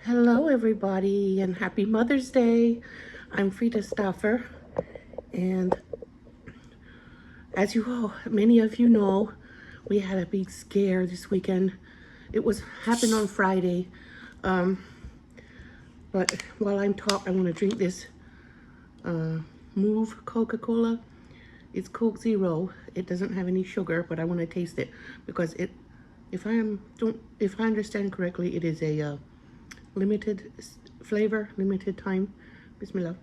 Hello, everybody, and happy Mother's Day. I'm Frida Stoffer, and as many of you know, we had a big scare this weekend. It happened on Friday, but while I'm talking, I want to drink this Move Coca-Cola. It's Coke Zero. It doesn't have any sugar, but I want to taste it because if I understand correctly, it is a limited flavor, limited time. Bismillah.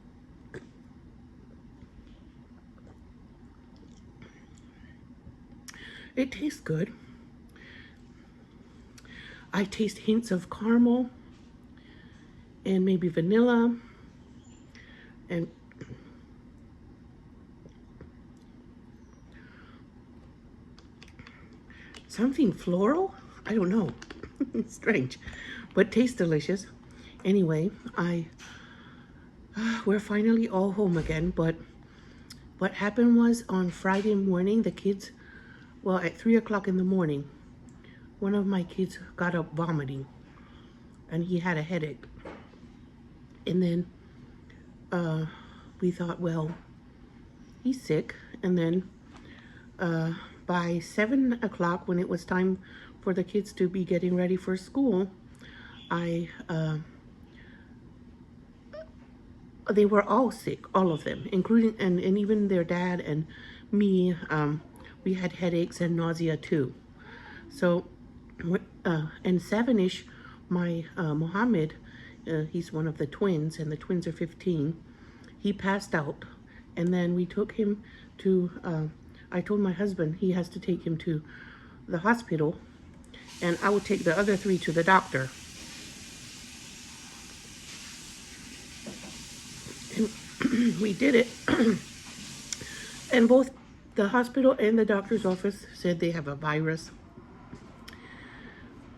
It tastes good. I taste hints of caramel and maybe vanilla and something floral. I don't know. It's strange, but tastes delicious. Anyway, we're finally all home again, but what happened was on Friday morning, the kids, well, at 3 o'clock in the morning, one of my kids got up vomiting and he had a headache. And then we thought, well, he's sick. And then by 7 o'clock, when it was time for the kids to be getting ready for school, they were all sick, all of them, including, and even their dad and me. We had headaches and nausea too. So, and 7-ish, my Mohammed, he's one of the twins, and the twins are 15. He passed out, and then we took him to, I told my husband he has to take him to the hospital, and I will take the other 3 to the doctor. And we did it, and both the hospital and the doctor's office said they have a virus.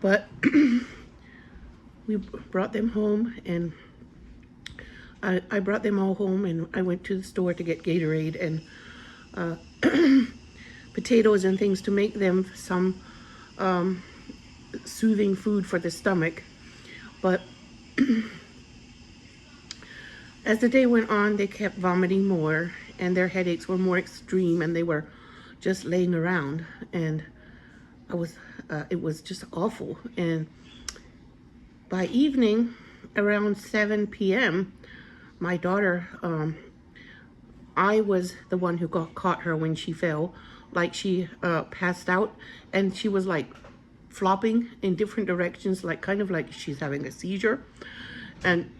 But we brought them home, and I brought them all home, and I went to the store to get Gatorade and potatoes and things to make them some soothing food for the stomach. But as the day went on, they kept vomiting more, and their headaches were more extreme, and they were just laying around, and it was just awful. And by evening, around 7 p.m., my daughter, I was the one who caught her when she fell, like she passed out, and she was like flopping in different directions, like kind of like she's having a seizure. And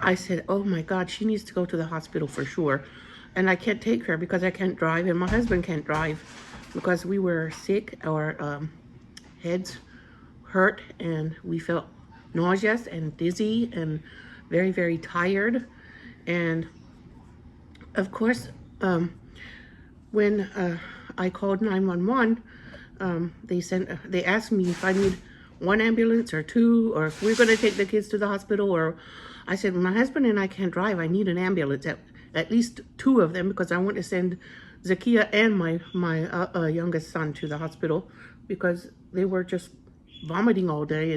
I said, oh my God, she needs to go to the hospital for sure. And I can't take her because I can't drive, and my husband can't drive because we were sick. Our heads hurt, and we felt nauseous and dizzy and very, very tired. And of course, when I called 911, they asked me if I need 1 ambulance or 2, or if we're going to take the kids to the hospital. Or I said, my husband and I can't drive. I need an ambulance, at least 2 of them, because I want to send Zakia and my youngest son to the hospital because they were just vomiting all day,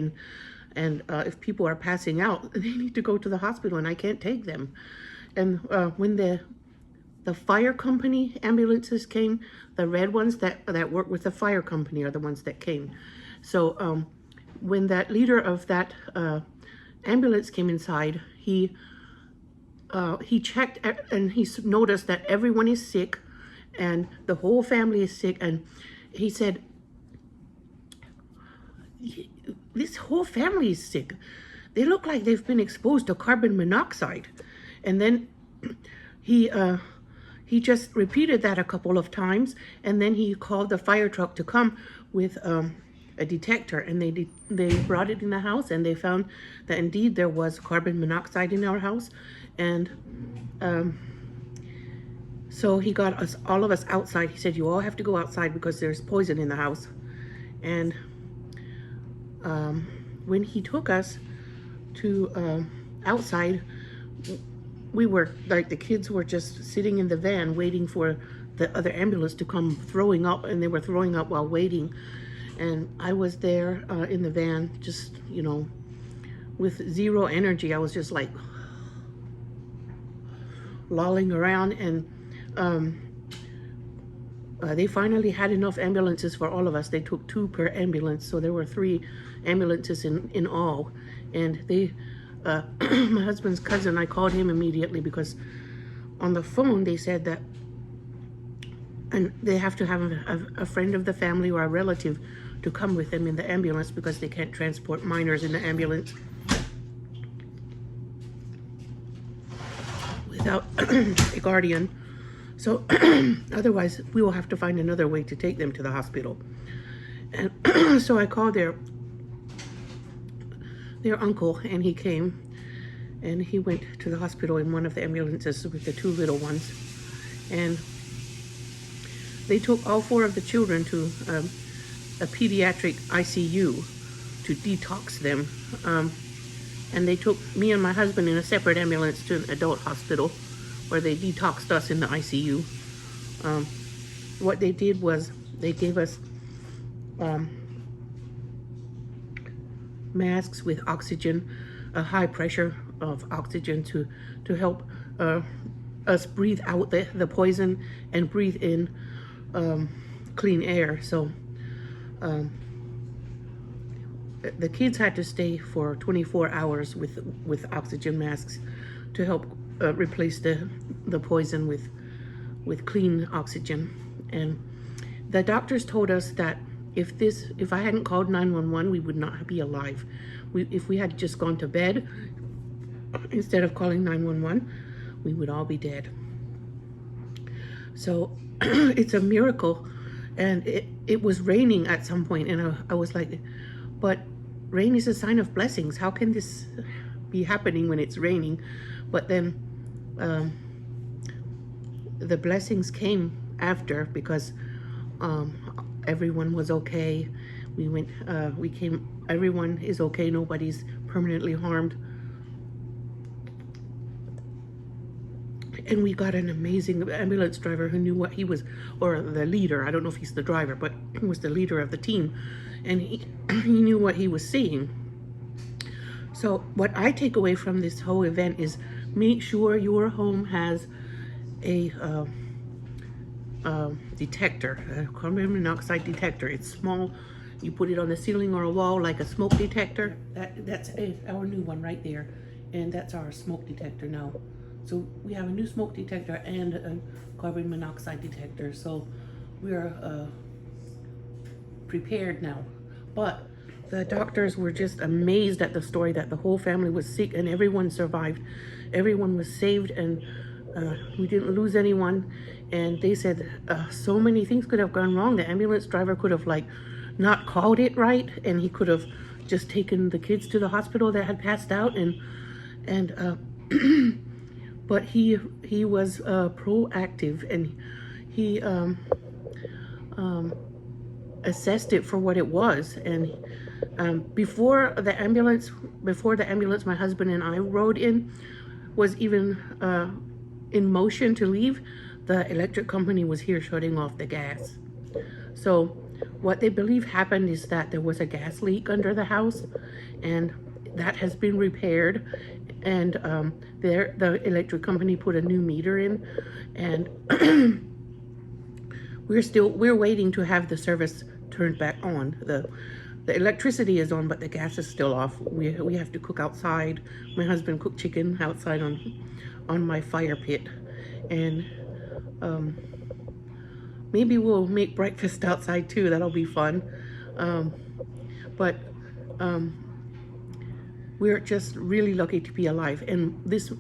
and if people are passing out, they need to go to the hospital, and I can't take them. And when the fire company ambulances came, the red ones that work with the fire company are the ones that came. So when that leader of that ambulance came inside, he checked and he noticed that everyone is sick and the whole family is sick. And he said, this whole family is sick. They look like they've been exposed to carbon monoxide. And then he just repeated that a couple of times, and then he called the fire truck to come with a detector, and they brought it in the house, and they found that indeed there was carbon monoxide in our house. And so he got all of us outside. He said, you all have to go outside because there's poison in the house. And when he took us to outside, we were like, the kids were just sitting in the van waiting for the other ambulance to come, throwing up, and they were throwing up while waiting. And I was there in the van, just, with zero energy. I was just like lolling around, and they finally had enough ambulances for all of us. They took 2 per ambulance, so there were 3 ambulances in all. And they, my husband's cousin, I called him immediately because on the phone they said that, and they have to have a friend of the family or a relative to come with them in the ambulance because they can't transport minors in the ambulance without a guardian. So otherwise we will have to find another way to take them to the hospital. And so I called their uncle, and he came, and he went to the hospital in one of the ambulances with the 2 little ones. And they took all 4 of the children to a pediatric ICU to detox them. And they took me and my husband in a separate ambulance to an adult hospital where they detoxed us in the ICU. What they did was they gave us masks with oxygen, a high pressure of oxygen to help us breathe out the poison and breathe in clean air. So the kids had to stay for 24 hours with oxygen masks to help replace the poison with clean oxygen. And the doctors told us that if I hadn't called 911, we would not be alive. If we had just gone to bed instead of calling 911, we would all be dead. So it's a miracle. And it was raining at some point, and I was like, but rain is a sign of blessings. How can this be happening when it's raining? But then the blessings came after, because everyone was okay. Everyone is okay. Nobody's permanently harmed. And we got an amazing ambulance driver who knew what he was, or the leader. I don't know if he's the driver, but he was the leader of the team. And he knew what he was seeing. So what I take away from this whole event is make sure your home has a detector, a carbon monoxide detector. It's small. You put it on the ceiling or a wall like a smoke detector. That's our new one right there. And that's our smoke detector now. So we have a new smoke detector and a carbon monoxide detector. So we're prepared now. But the doctors were just amazed at the story that the whole family was sick and everyone survived. Everyone was saved, and we didn't lose anyone. And they said so many things could have gone wrong. The ambulance driver could have not called it right, and he could have just taken the kids to the hospital that had passed out, and but he was proactive, and he assessed it for what it was. And before the ambulance my husband and I rode in was even in motion to leave, the electric company was here shutting off the gas. So what they believe happened is that there was a gas leak under the house, and that has been repaired. And the electric company put a new meter in, and we're waiting to have the service turned back on. The electricity is on, but the gas is still off. We have to cook outside. My husband cooked chicken outside on my fire pit, and maybe we'll make breakfast outside too. That'll be fun. But we're just really lucky to be alive. And this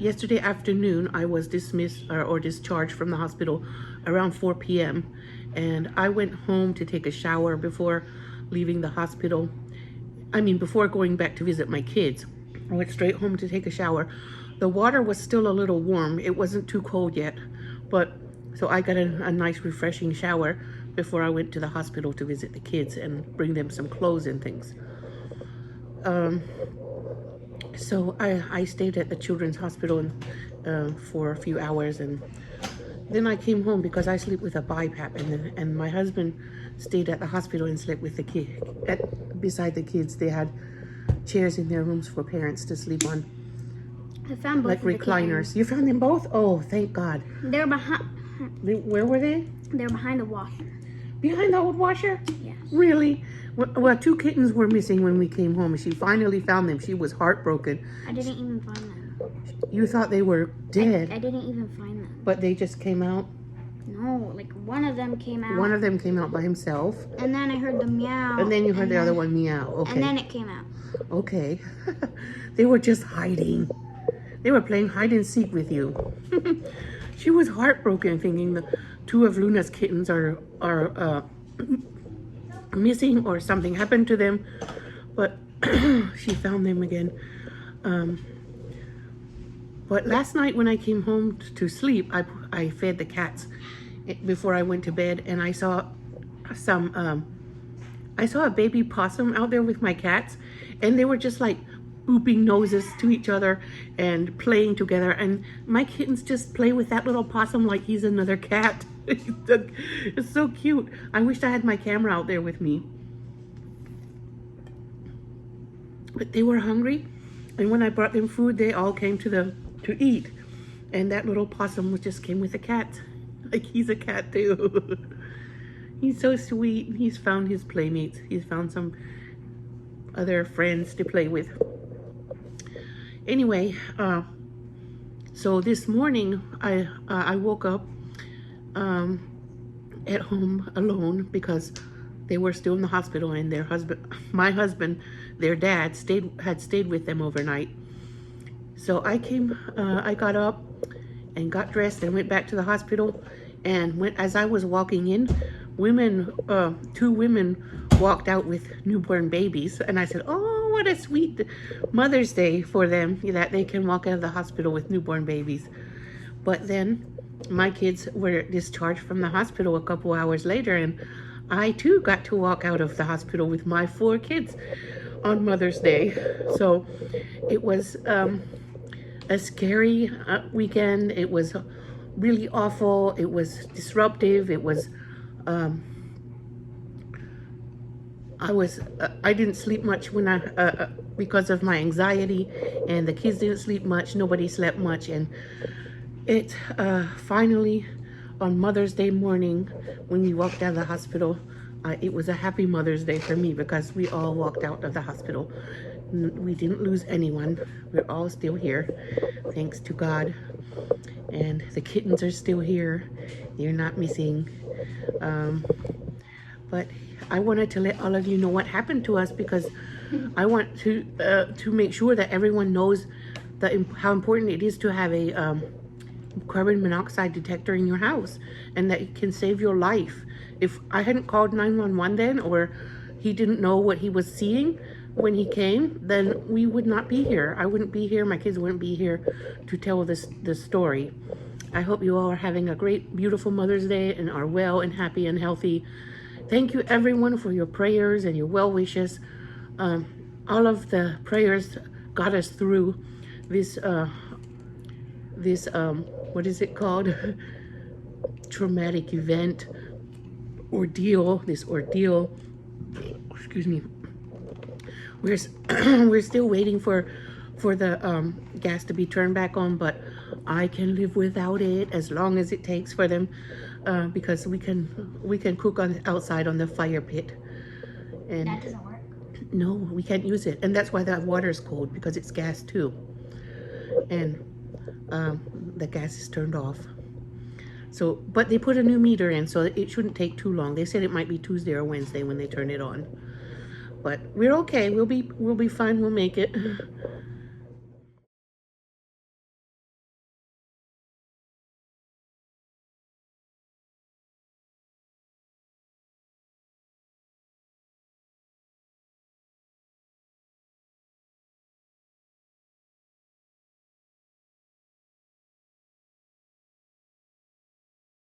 yesterday afternoon, I was dismissed or discharged from the hospital around 4 p.m. and I went home to take a shower before leaving the hospital. Before going back to visit my kids. I went straight home to take a shower. The water was still a little warm. It wasn't too cold yet, but so I got a nice refreshing shower before I went to the hospital to visit the kids and bring them some clothes and things. So I stayed at the children's hospital for a few hours, and then I came home because I sleep with a BiPAP, and my husband stayed at the hospital and slept with the kid beside the kids. They had chairs in their rooms for parents to sleep on, I found both like recliners. You found them both? Oh, thank God. They're behind. Where were they? They're behind the washer. Behind the old washer? Yes. Really? Well, 2 kittens were missing when we came home. She finally found them. She was heartbroken. I didn't even find them. You thought they were dead. I didn't even find them. But they just came out? No, like one of them came out. One of them came out by himself. And then I heard the meow. And then you heard the other one meow. Okay. And then it came out. Okay. They were just hiding. They were playing hide and seek with you. She was heartbroken thinking the 2 of Luna's kittens are missing or something happened to them. But she found them again. But last night when I came home to sleep, I fed the cats before I went to bed, and I saw a baby possum out there with my cats, and they were just like booping noses to each other and playing together, and my kittens just play with that little possum like he's another cat. It's so cute. I wish I had my camera out there with me. But they were hungry, and when I brought them food, they all came to eat, and that little possum just came with the cat, like he's a cat too. He's so sweet. He's found his playmates. He's found some other friends to play with. Anyway, so this morning I woke up at home alone because they were still in the hospital, and my husband, their dad, had stayed with them overnight. So I got up and got dressed and went back to the hospital, and as I was walking in, 2 women walked out with newborn babies, and I said, oh, what a sweet Mother's Day for them, that they can walk out of the hospital with newborn babies. But then my kids were discharged from the hospital a couple hours later, and I too got to walk out of the hospital with my 4 kids on Mother's Day. So it was a scary weekend. It was really awful. It was disruptive. It was I didn't sleep much when because of my anxiety, and the kids didn't sleep much. Nobody slept much, and it finally on Mother's Day morning when we walked out of the hospital, it was a happy Mother's Day for me because we all walked out of the hospital. We didn't lose anyone. We're all still here, thanks to God. And the kittens are still here. They're not missing. But I wanted to let all of you know what happened to us, because I want to make sure that everyone knows how important it is to have a carbon monoxide detector in your house, and that it can save your life. If I hadn't called 911 then, or he didn't know what he was seeing when he came, then we would not be here. I wouldn't be here. My kids wouldn't be here to tell this story. I hope you all are having a great, beautiful Mother's Day and are well and happy and healthy. Thank you, everyone, for your prayers and your well wishes. All of the prayers got us through this what is it called? Traumatic event, ordeal. This ordeal. Excuse me. We're still waiting for the gas to be turned back on, but I can live without it as long as it takes for them, because we can cook outside on the fire pit. And that doesn't work? No, we can't use it, and that's why the water is cold, because it's gas too. And the gas is turned off. So, but they put a new meter in, so it shouldn't take too long. They said it might be Tuesday or Wednesday when they turn it on. But we're okay. We'll be fine. We'll make it.